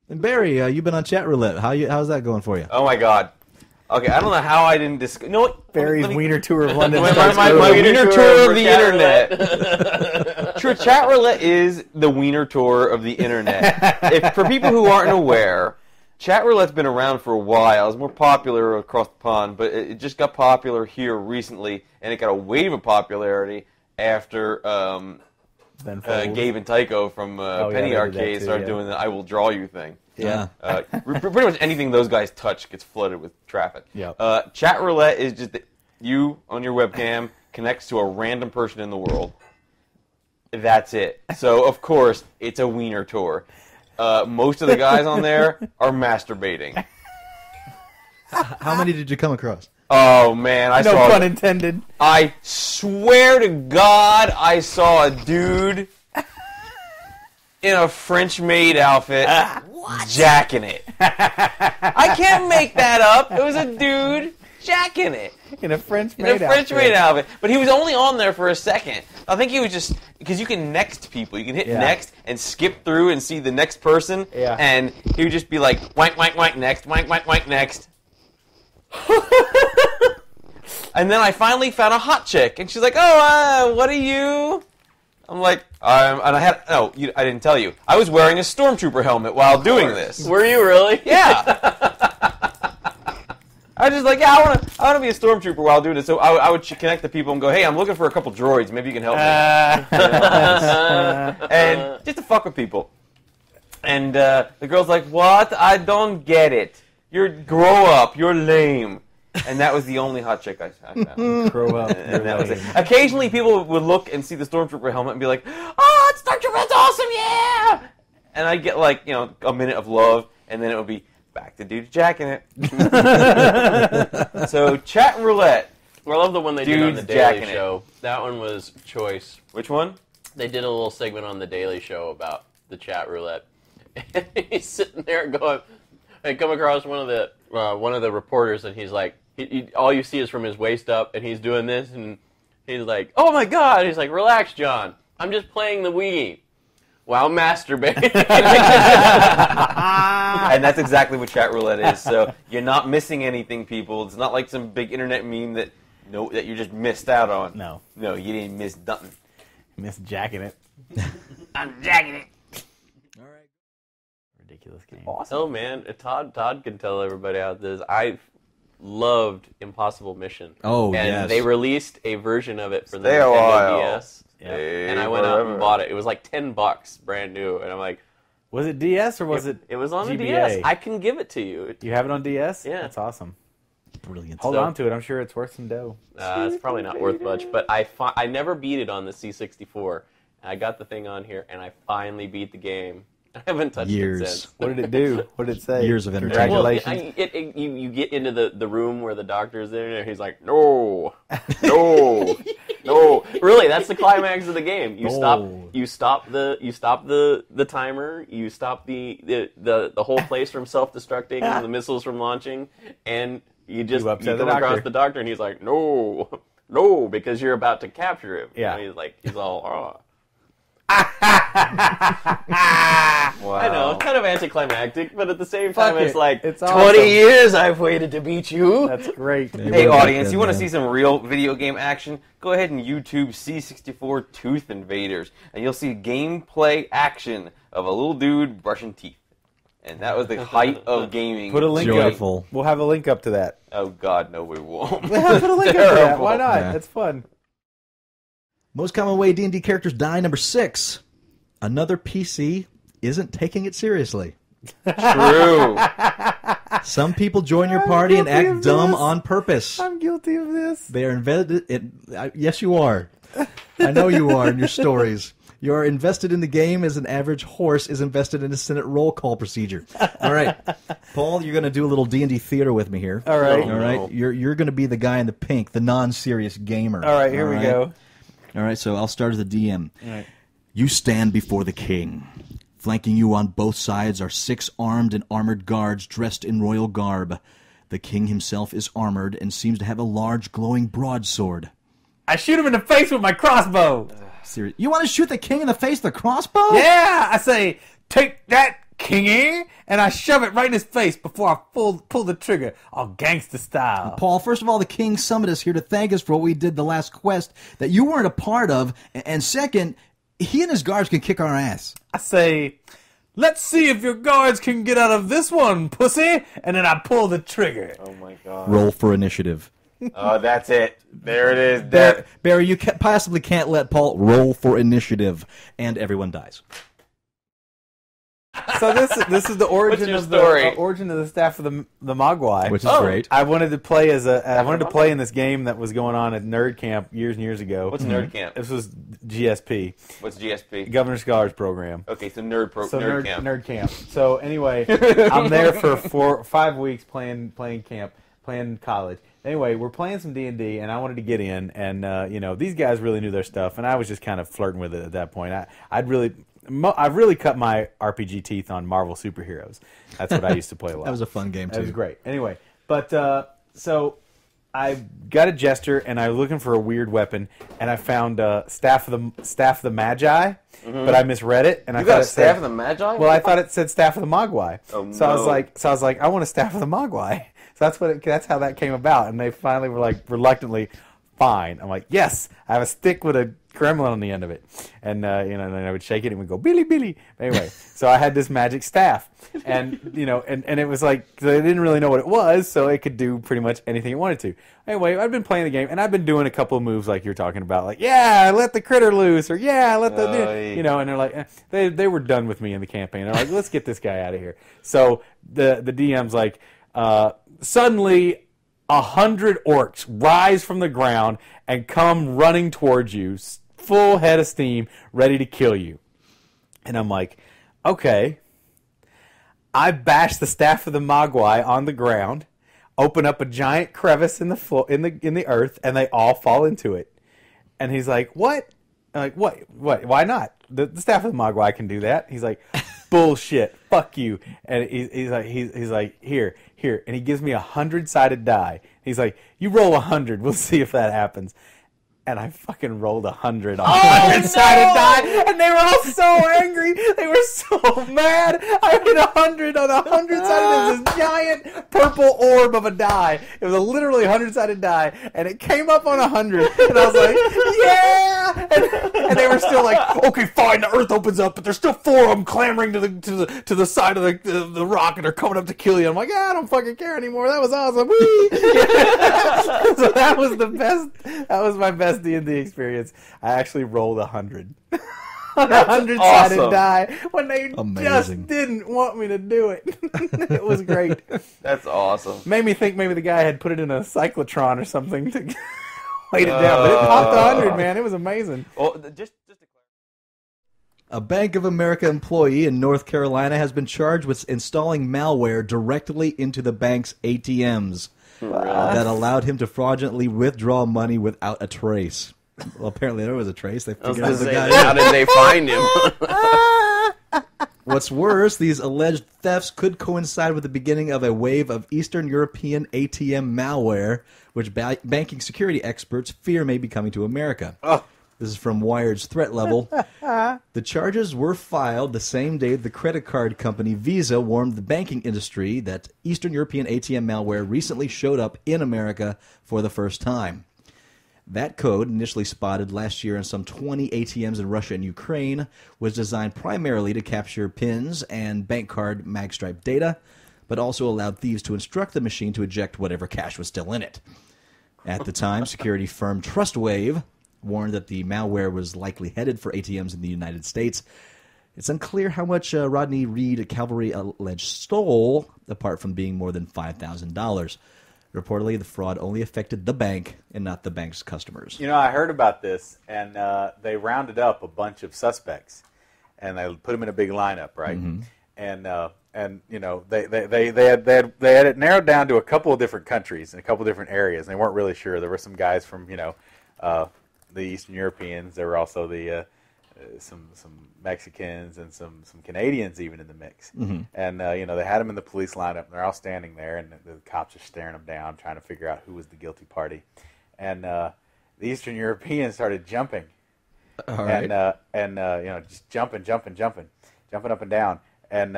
And Barry, you've been on Chatroulette. How's that going for you? Oh my God. Okay, I don't know how I didn't discuss. You know what? Barry's wiener tour of London. My wiener tour of the internet. True, Chatroulette is the wiener tour of the internet. For people who aren't aware, Chatroulette's been around for a while. It's more popular across the pond, but it just got popular here recently, and it got a wave of popularity after Gabe and Tycho from Penny Arcade started doing the "I will draw you" thing. Yeah. Pretty much anything those guys touch gets flooded with traffic. Yep. Chatroulette is just you on your webcam connects to a random person in the world. That's it. So, of course, it's a wiener tour. Most of the guys on there are masturbating. How many did you come across? Oh, man. No pun intended. I swear to God, I saw a dude in a French maid outfit jacking it. I can't make that up. It was a dude jacking it. In a French maid outfit. But he was only on there for a second. I think he was just... Because you can next people. You can hit next and skip through and see the next person. Yeah. And he would just be like, wank, wank, wank, next, wank, wank, wank, next. And then I finally found a hot chick. And she's like, oh, what are you? I'm like, and I didn't tell you. I was wearing a stormtrooper helmet while doing this. Were you really? Yeah. I was just like, I want to be a stormtrooper while doing this. So I would connect the people and go, hey, I'm looking for a couple droids. Maybe you can help me. And just to fuck with people. And the girl's like, what? I don't get it. Grow up. You're lame. And that was the only hot chick I found. Grow up. And that was it. Occasionally, people would look and see the stormtrooper helmet and be like, "Oh, it's Stormtrooper! That's awesome! Yeah!" And I'd get like a minute of love, and then it would be back to dudes jacking it. So Chatroulette. Well, I love the one they did on the Daily Show. That one was choice. Which one? They did a little segment on the Daily Show about the Chatroulette. And he's sitting there going, I come across one of the reporters, and he's like, all you see is from his waist up, and he's doing this, and he's like, oh my God! He's like, relax, John. I'm just playing the Wii while masturbating. And that's exactly what Chatroulette is. So you're not missing anything, people. It's not like some big internet meme that you just missed out on. No, you didn't miss nothing. Miss jacking it. I'm jacking it. All right. Ridiculous game. Awesome. Oh man, Todd can tell everybody out this. I loved Impossible Mission. Oh, and yes. they released a version of it for the Stay a while. Nintendo DS. Yeah. And I went out and bought it. It was like $10, brand new. And I'm like, was it DS or was it? It was on the GBA? DS. I can give it to you. You have it on DS? Yeah. That's awesome. Brilliant. Hold on to it. I'm sure it's worth some dough. It's probably not worth much, but I never beat it on the C64. I got the thing on here, and I finally beat the game. I haven't touched it since. What did it do? What did it say? Years of entertainment. Congratulations. You get into the room where the doctor's there, and he's like, no. Really, that's the climax of the game. You stop the timer. You stop the whole place from self-destructing and the missiles from launching, and you come across the doctor, and he's like, no, because you're about to capture him. Yeah. And he's all, oh. Wow. I know, kind of anticlimactic, but at the same time, it's like, it's 20 awesome. years I've waited to beat you. That's great. Hey, audience, you want to see some real video game action? Go ahead and YouTube C64 Tooth Invaders, and you'll see gameplay action of a little dude brushing teeth. And that was the height of gaming. Put a link Joyful. up. We'll have a link up to that. Oh, God, no, we won't. We'll have to put a link up to that. Why not? Yeah. That's fun. Most common way D&D characters die, number 6. Another PC isn't taking it seriously. True. Some people join your party and guilty act of dumb this. on purpose. I'm guilty of this. They are invested. Yes, you are. I know you are in your stories. You are invested in the game as an average horse is invested in a Senate roll call procedure. All right, Paul, you're going to do a little D&D theater with me here. All right. All right. You're going to be the guy in the pink, the non-serious gamer. All right, here we go. All right, so I'll start as the DM. All right. You stand before the king. Flanking you on both sides are 6 armed and armored guards dressed in royal garb. The king himself is armored and seems to have a large glowing broadsword. I shoot him in the face with my crossbow. You want to shoot the king in the face with a crossbow? Yeah, I say, take that, kingy, and I shove it right in his face before I pull the trigger, all gangster style. Paul, first of all, the king summoned us here to thank us for what we did the last quest that you weren't a part of. And second, he and his guards can kick our ass. I say, let's see if your guards can get out of this one, pussy. And then I pull the trigger. Oh my god. Roll for initiative. Oh, that's it. There it is. Barry, you possibly can't let Paul roll for initiative, and everyone dies. So this is the origin your of story? the origin of the staff of the Mogwai, Which is great. I wanted to play in this game that was going on at Nerd Camp years and years ago. What's Nerd Camp? This was GSP, What's GSP? Governor Scholars Program. Okay, so Nerd Camp. Nerd Camp. So anyway, I'm there for 5 weeks playing college. Anyway, we're playing some D&D, and I wanted to get in, and these guys really knew their stuff, and I was just kind of flirting with it at that point. I've really cut my RPG teeth on Marvel superheroes. That's what I used to play a lot. That was a fun game, too. That was great. Anyway, but so I got a jester, and I was looking for a weird weapon, and I found Staff of the Magi, but I misread it, and I You thought got a it Staff said, of the Magi? well, I thought it said Staff of the Mogwai. Oh, so no. I was like, I want a Staff of the Mogwai. So that's how that came about, and they finally were like reluctantly, fine. I'm like, yes, I have a stick with a gremlin on the end of it, and then I would shake it and it would go Billy Billy. Anyway, so I had this magic staff, and and it was like they didn't really know what it was, so it could do pretty much anything it wanted to. Anyway, I've been playing the game, and I've been doing a couple of moves like you're talking about, like let the critter loose, or let the and they're like they were done with me in the campaign. They're like, let's get this guy out of here. So the DM's like. Suddenly, 100 orcs rise from the ground and come running towards you, full head of steam, ready to kill you. And I'm like, okay. I bash the Staff of the Mogwai on the ground, open up a giant crevice in the in the earth, and they all fall into it. And he's like, what? I'm like, what? Why not? The Staff of the Mogwai can do that. He's like, bullshit, fuck you. And he's like, here, and he gives me 100-sided die. He's like, you roll 100, we'll see if that happens. And I fucking rolled 100 on 100-sided die, and they were all so angry. They were so mad. I hit 100 on 100-sided. It was this giant purple orb of a die. It was a literally 100-sided die, and it came up on 100. And I was like, yeah! And they were still like, okay, fine. The earth opens up, but there's still 4 of them clamoring to the side of the rock, and they're coming up to kill you. I'm like, I don't fucking care anymore. That was awesome. Whee! So that was the best. That was my best D&D experience. I actually rolled 100 on a 100-sided die when they just didn't want me to do it. It was great. That's awesome. Made me think maybe the guy had put it in a cyclotron or something to weight it down. But it popped 100, man. It was amazing. Well, just to clarify. A Bank of America employee in North Carolina has been charged with installing malware directly into the bank's ATMs. That allowed him to fraudulently withdraw money without a trace. Well, apparently there was a trace. They figured out the guy. How did they find him? What's worse, these alleged thefts could coincide with the beginning of a wave of Eastern European ATM malware, which banking security experts fear may be coming to America. Oh. This is from Wired's threat level. The charges were filed the same day the credit card company Visa warned the banking industry that Eastern European ATM malware recently showed up in America for the first time. That code, initially spotted last year in some 20 ATMs in Russia and Ukraine, was designed primarily to capture PINs and bank card magstripe data, but also allowed thieves to instruct the machine to eject whatever cash was still in it. At the time, security firm TrustWave warned that the malware was likely headed for ATMs in the United States. It's unclear how much Rodney Reed Cavalry alleged stole, apart from being more than $5,000. Reportedly, the fraud only affected the bank and not the bank's customers. I heard about this, and they rounded up a bunch of suspects, and they put them in a big lineup, right? Mm-hmm. And they had it narrowed down to a couple of different countries and a couple of different areas. And they weren't really sure. There were some guys from the Eastern Europeans. There were also some Mexicans and some Canadians even in the mix. Mm-hmm. And they had them in the police lineup. And they're all standing there, and the cops are staring them down, trying to figure out who was the guilty party. And the Eastern Europeans started jumping, all right. just jumping up and down. And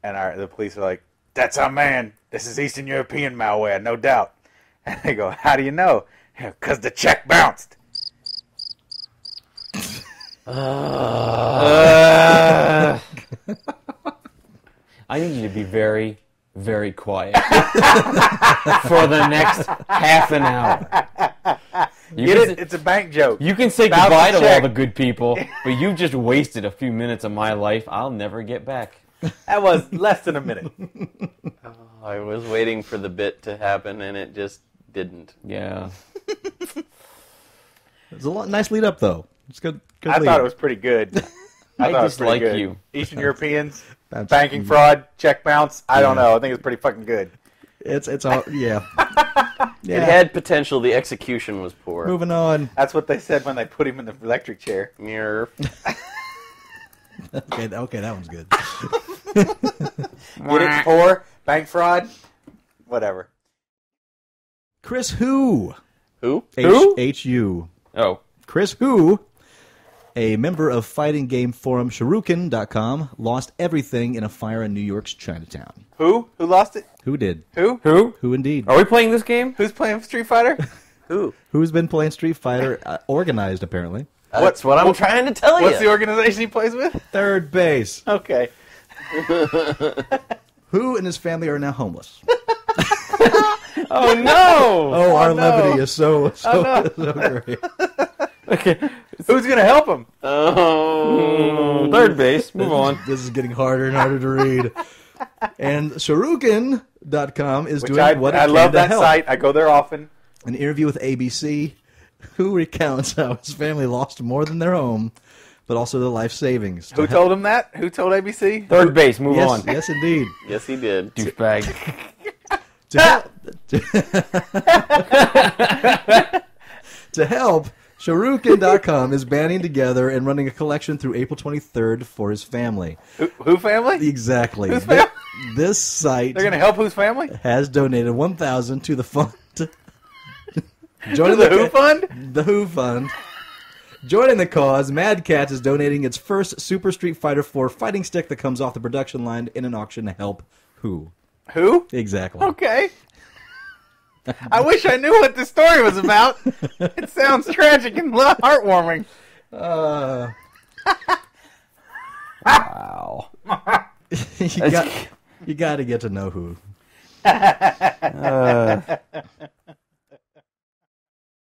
And the police are like, "That's our man. This is Eastern European malware, no doubt." And they go, "How do you know?" "'Cause the check bounced." I need you to be very, very quiet for the next half an hour. Get it? It's a bank joke. You can say Bounce goodbye the to all check. the good people, but you just wasted a few minutes of my life I'll never get back. That was less than a minute. I was waiting for the bit to happen, and it just didn't. Yeah. It's a nice lead up, though. It's good. I lead. thought it was pretty good. I thought it was pretty dislike good. you. Eastern Europeans, That's- banking fraud, check bounce. I don't know. I think it's pretty fucking good. It's all yeah. It had potential. The execution was poor. Moving on. That's what they said when they put him in the electric chair. Nerf. Okay, that one's good. Get it? Poor bank fraud. whatever. Chris Who. Who? H-U. Oh. Chris Who, a member of fighting game forum Shuriken.com, lost everything in a fire in New York's Chinatown. Who? Who lost it? Who did? Who? Who indeed? Are we playing this game? Who's playing Street Fighter? Who? Who's been playing Street Fighter? Organized, apparently. That's what I'm trying to tell you. What's the organization he plays with? Third base. Okay. Who and his family are now homeless. Oh, no! Oh, our no. levity is so great. Okay. Who's gonna help him? Oh. Third base. Move on. This is getting harder and harder to read. And Shuriken.com is doing what it I can love to that help. site. I go there often. An interview with ABC, who recounts how his family lost more than their home, but also their life savings. Who told him that? Who told ABC? Third base. Move Yes, on. yes, indeed. Yes, he did. Douchebag. To help, Shuriken.com is banding together and running a collection through April 23rd for his family. Who family? Exactly. Whose family? This site They're gonna help whose family? has donated $1,000 to the fund. To the Who Fund? The Who Fund. Joining the cause, Mad Cat is donating its first Super Street Fighter 4 fighting stick that comes off the production line in an auction to help Who. Who? Exactly. Okay. I wish I knew what the story was about. It sounds tragic and heartwarming. Wow. You got to get to know Who.